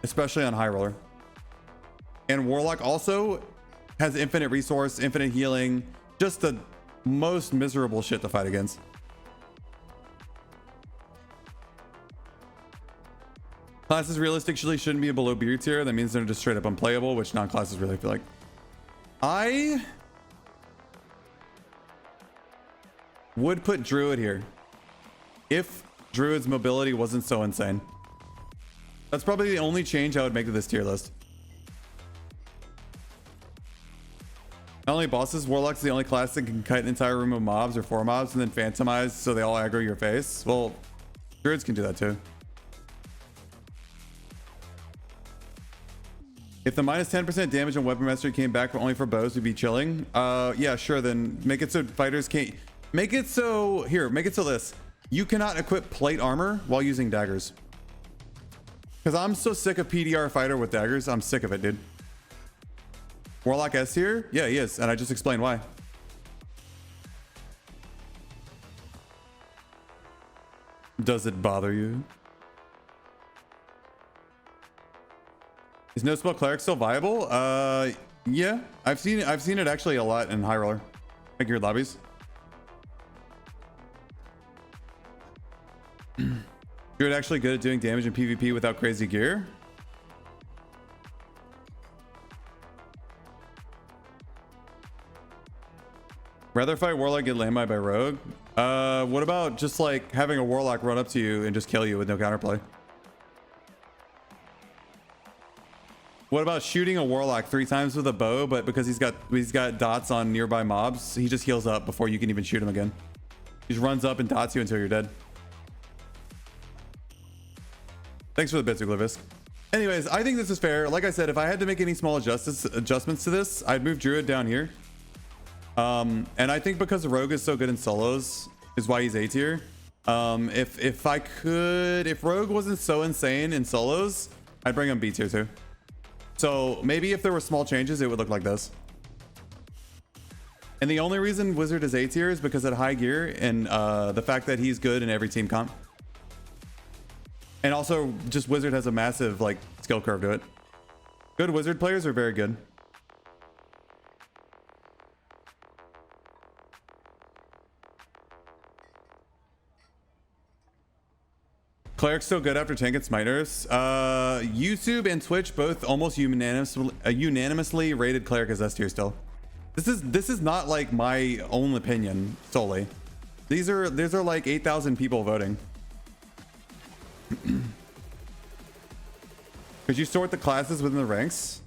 especially on High Roller. And Warlock also has infinite resource, infinite healing, just the most miserable shit to fight against. Classes realistically shouldn't be below B tier. That means they're just straight up unplayable, which non-classes really feel like. I would put Druid here if Druid's mobility wasn't so insane. That's probably the only change I would make to this tier list. Not only bosses, Warlock's the only class that can kite an entire room of mobs or 4 mobs and then phantomize so they all aggro your face. Well, Druids can do that too. If the minus 10% damage on weapon mastery came back only for bows, we'd be chilling. Yeah, sure. Then make it so fighters can't. Make it so this. You cannot equip plate armor while using daggers. Because I'm so sick of PDR fighter with daggers. I'm sick of it, dude. Warlock S here? Yeah, he is. And I just explained why. Does it bother you? Is no spell cleric still viable? Yeah, I've seen it actually a lot in High Roller, like your lobbies. You're actually good at doing damage in PvP without crazy gear. Rather fight Warlock get landmine by rogue. What about just like having a Warlock run up to you and just kill you with no counterplay? What about shooting a Warlock 3 times with a bow, but because he's got dots on nearby mobs, he just heals up before you can even shoot him again. He just runs up and dots you until you're dead. Thanks for the bits, Uglivisk. Anyways, I think this is fair. Like I said, if I had to make any small adjustments to this, I'd move Druid down here. And I think because Rogue is so good in solos is why he's A tier. If Rogue wasn't so insane in solos, I'd bring him B tier too. So maybe if there were small changes, it would look like this. And the only reason Wizard is A tier is because at high gear and the fact that he's good in every team comp. And also just Wizard has a massive like skill curve to it. Good Wizard players are very good. Cleric's still good after tank and smite nerfs. YouTube and Twitch both almost unanimously rated Cleric as S tier still. This is not like my own opinion solely. These are like 8,000 people voting. Could you sort the classes within the ranks?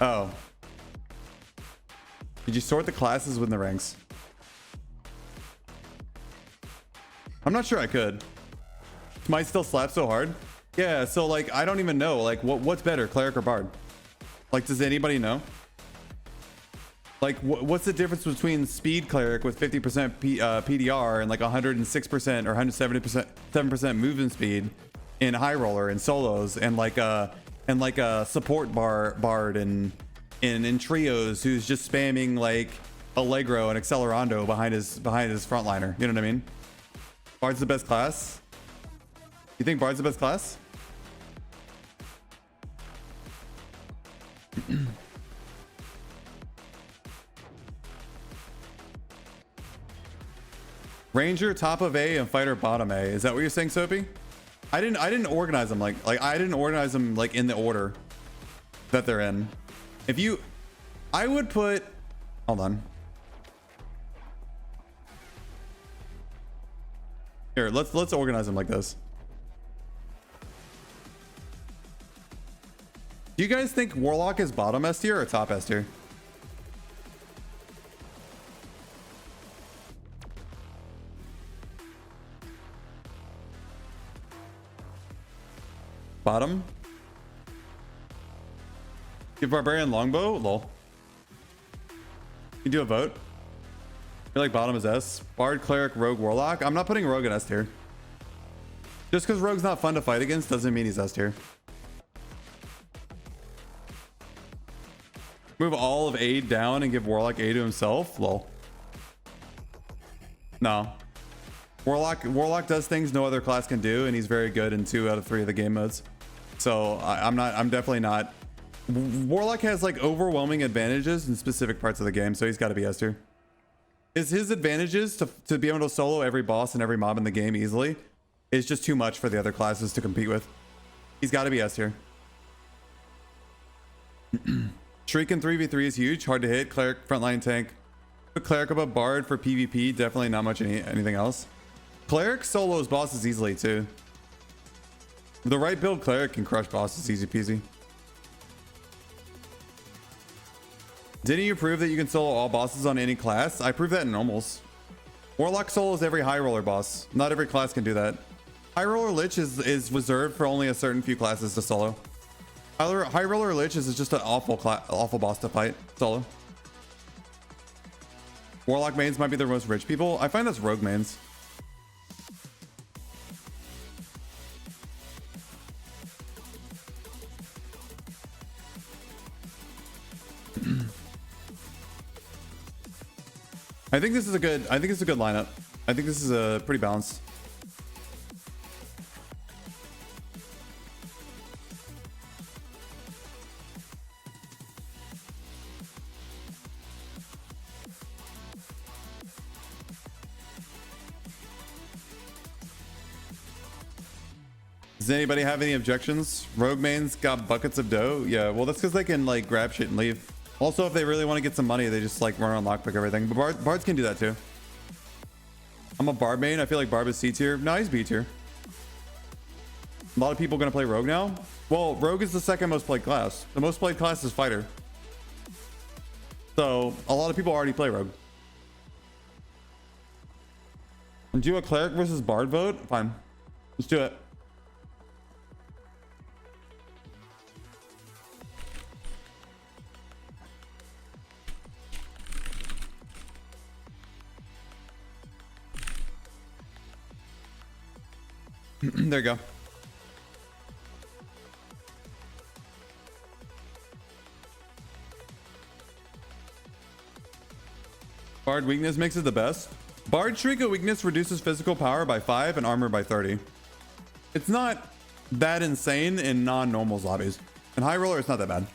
Oh. Could you sort the classes within the ranks? I'm not sure I could. Might still slap so hard. Yeah, so like I don't even know like what's better, Cleric or Bard? Like does anybody know? Like what's the difference between speed Cleric with 50% PDR and like 106% or 170% movement speed in high roller and solos and like a support Bard and in trios who's just spamming like Allegro and Accelerando behind his frontliner. You know what I mean? Bard's the best class. You think Bard's the best class? Ranger top of A and fighter bottom A. Is that what you're saying, Soapy? I didn't organize them like I didn't organize them like in the order that they're in. If you, I would put, hold on. Here, let's organize them like this. Do you guys think Warlock is bottom S tier or top S tier? Bottom? Give Barbarian longbow? Lol. You do a vote? You're like bottom is S. Bard, Cleric, Rogue, Warlock. I'm not putting Rogue in S tier. Just because Rogue's not fun to fight against doesn't mean he's S tier. Move all of A down and give Warlock A to himself? Lol. No. Warlock does things no other class can do, and he's very good in 2 out of 3 of the game modes. So I'm definitely not. Warlock has like overwhelming advantages in specific parts of the game, so he's got to be S tier. His advantages to be able to solo every boss and every mob in the game easily is just too much for the other classes to compete with. He's got to be S tier. Shriek in 3v3 is huge, hard to hit. Cleric, frontline tank. Put Cleric above Bard for PvP, definitely not much anything else. Cleric solos bosses easily too. The right build Cleric can crush bosses easy peasy. Didn't you prove that you can solo all bosses on any class? I proved that in normals. Warlock solos every high roller boss. Not every class can do that. High roller Lich is reserved for only a certain few classes to solo. High roller Lich is just an awful boss to fight solo. Warlock mains might be the most rich people. I find that's rogue mains. I think this is a good lineup. I think this is a pretty balanced. Does anybody have any objections? Rogue mains got buckets of dough. Yeah, well that's because they can like grab shit and leave. Also, if they really want to get some money, they just like run on lockpick everything. But bards can do that too. I'm a Bard main. I feel like Barb is C tier. No, he's B tier. A lot of people gonna play Rogue now. Well, Rogue is the second most played class. The most played class is Fighter. So a lot of people already play Rogue. And do a Cleric versus Bard vote? Fine. Let's do it. There you go. Bard weakness makes it the best. Bard Shrika weakness reduces physical power by 5 and armor by 30. It's not that insane in non-normal zombies. In high roller, it's not that bad.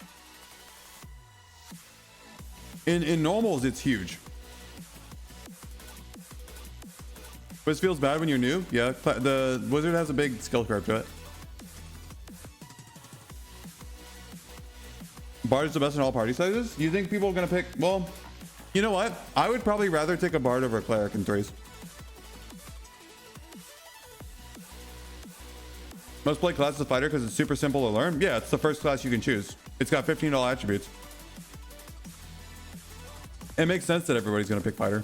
In normals, it's huge. This feels bad when you're new. Yeah, the wizard has a big skill curve to it. Bard is the best in all party sizes. You think people are gonna pick? Well, you know what? I would probably rather take a bard over a cleric in threes. Most play class is a fighter because it's super simple to learn. Yeah, it's the first class you can choose. It's got 15 all attributes. It makes sense that everybody's gonna pick fighter.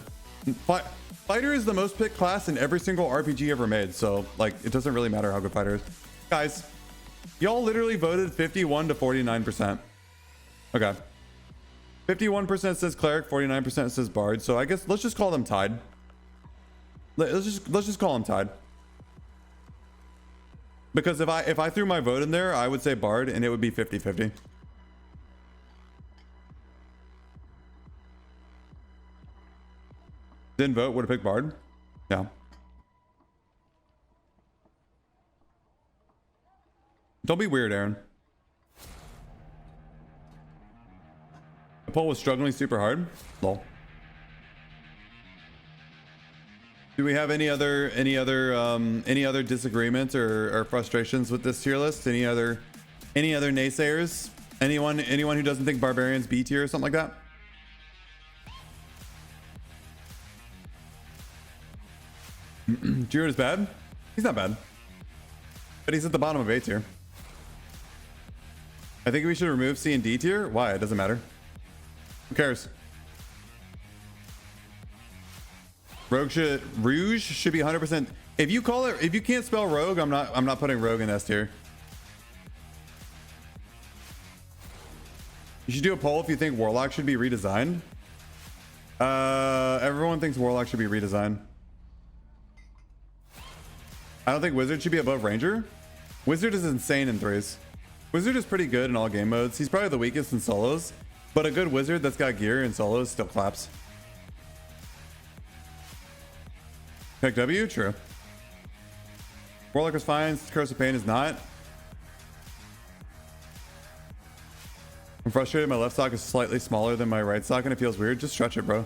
Fighter is the most picked class in every single RPG ever made, so like it doesn't really matter how good fighter is. Guys, y'all literally voted 51 to 49%. Okay. 51% says cleric, 49% says bard. So I guess let's just call them tied. Let's just call them tied. Because if I threw my vote in there, I would say bard and it would be 50-50. Didn't vote, would have picked bard. Yeah. Don't be weird, Aaron. The poll was struggling super hard. Lol. Do we have any other disagreements or frustrations with this tier list? Any other naysayers? Anyone who doesn't think Barbarian's B tier or something like that? Druid is bad? He's not bad. But he's at the bottom of A tier. I think we should remove C and D tier. Why? It doesn't matter. Who cares? Rouge should be 100%. If you can't spell rogue, I'm not putting rogue in S tier. You should do a poll if you think Warlock should be redesigned. Everyone thinks Warlock should be redesigned. I don't think Wizard should be above Ranger. Wizard is insane in threes. Wizard is pretty good in all game modes. He's probably the weakest in solos, but a good Wizard that's got gear in solos still claps. Pick W? True. Warlock is fine. Curse of Pain is not. I'm frustrated. My left sock is slightly smaller than my right sock and it feels weird. Just stretch it, bro.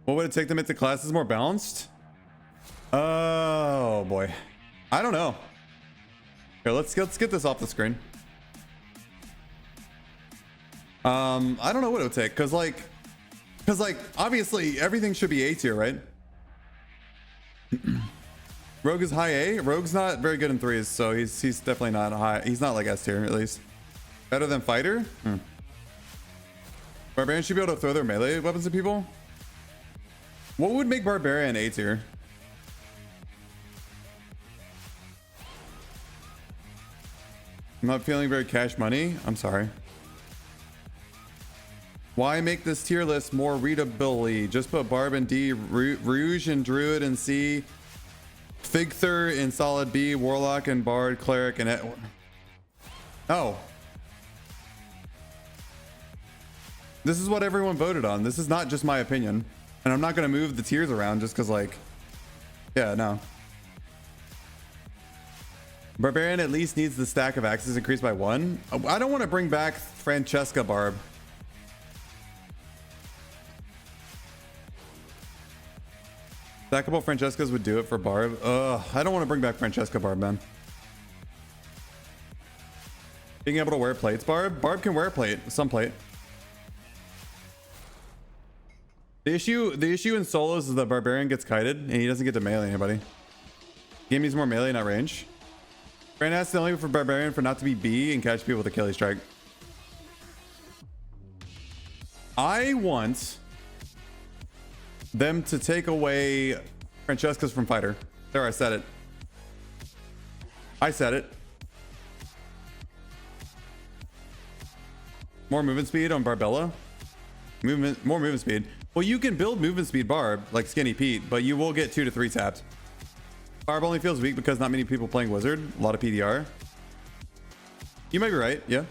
What would it take to make the classes more balanced? Oh boy, I don't know. Here, let's get this off the screen. I don't know what it would take, cause like obviously everything should be A tier, right? Rogue is high A. Rogue's not very good in threes, so he's definitely not high. He's not like S tier at least. Better than fighter. Barbarian should be able to throw their melee weapons at people. What would make Barbarian A tier? I'm not feeling very cash money. I'm sorry. Why make this tier list more readably? Just put Barb in D, Rouge and Druid in C, Fivrr in solid B, Warlock and Bard, Cleric and Oh. This is what everyone voted on. This is not just my opinion. And I'm not going to move the tiers around just because, like, yeah, no. Barbarian at least needs the stack of axes increased by 1. I don't want to bring back Francesca Barb. Stackable Francescas would do it for Barb. Ugh, I don't want to bring back Francesca Barb, man. Being able to wear plates, Barb? Barb can wear a plate, some plate. The issue in solos is that Barbarian gets kited and he doesn't get to melee anybody. Game needs more melee, not range. Grand ass the only for Barbarian for not to be B and catch people with Achilles strike. I want them to take away Francesca's from fighter. There, I said it. I said it. More movement speed on Barbella. More movement speed. Well, you can build movement speed Barb like Skinny Pete, but you will get 2 to 3 tapped. Barb only feels weak because not many people playing Wizard. A lot of PDR. You might be right. Yeah.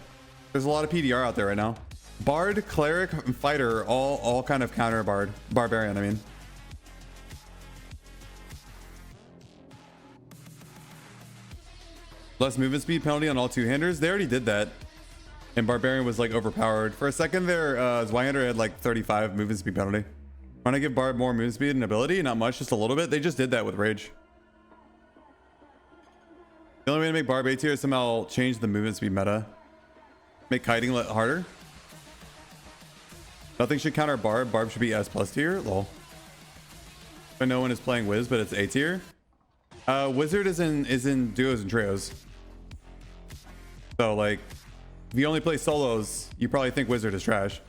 There's a lot of PDR out there right now. Bard, Cleric, and Fighter all kind of counter Barbarian, I mean. Less movement speed penalty on all two-handers. They already did that. And Barbarian was like overpowered. For a second there, Zweihander had like 35 movement speed penalty. Trying to give Barb more movement speed and ability. Not much, just a little bit. They just did that with Rage. The only way to make Barb A tier is somehow change the movement speed meta. Make kiting harder. Nothing should counter Barb. Barb should be S+ tier. Lol. But no one is playing Wiz, but it's A tier. Wizard is in duos and trios. So like, if you only play solos, you probably think Wizard is trash.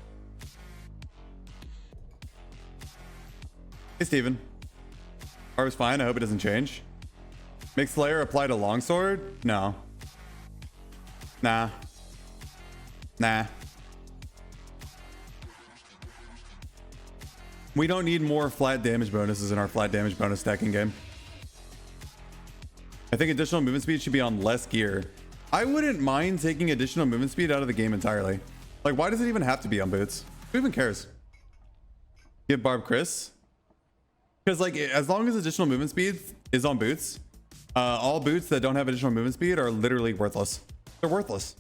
Hey Steven. Barb's fine. I hope it doesn't change. Make Slayer apply to Longsword? No. Nah. Nah. We don't need more flat damage bonuses in our flat damage bonus stacking game. I think additional movement speed should be on less gear. I wouldn't mind taking additional movement speed out of the game entirely. Like, why does it even have to be on boots? Who even cares? Give Barb Chris. Because like, as long as additional movement speed is on boots, all boots that don't have additional movement speed are literally worthless. They're worthless.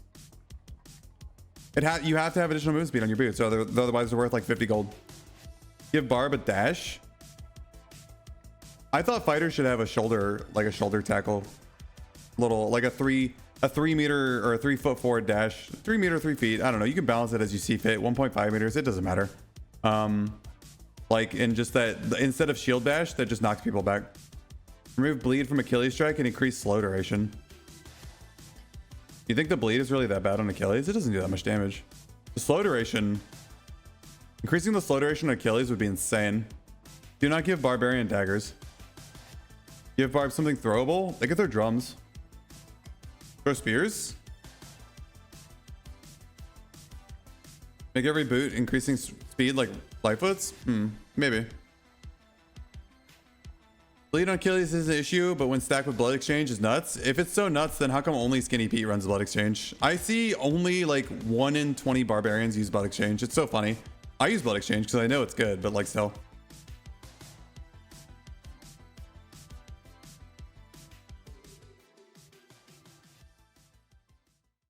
You have to have additional movement speed on your boots, or otherwise they're worth like 50 gold. Give Barb a dash. I thought Fighter should have a shoulder, like a shoulder tackle. Little, like a 3 meter or a 3 foot forward dash. 3 meter, 3 feet. I don't know. You can balance it as you see fit. 1.5 meters. It doesn't matter. Like in just that, instead of shield bash, that just knocks people back. Remove bleed from Achilles strike and increase slow duration. You think the bleed is really that bad on Achilles? It doesn't do that much damage. The slow duration, increasing the slow duration on Achilles would be insane. Do not give Barbarian daggers. Give Barb something throwable. They can throw drums. Throw spears. Make every boot increasing speed like Lightfoots? Maybe. Bleed on Achilles is an issue, but when stacked with Blood Exchange is nuts. If it's so nuts, then how come only Skinny Pete runs Blood Exchange? I see only like 1 in 20 Barbarians use Blood Exchange. It's so funny. I use Blood Exchange because I know it's good, but like still.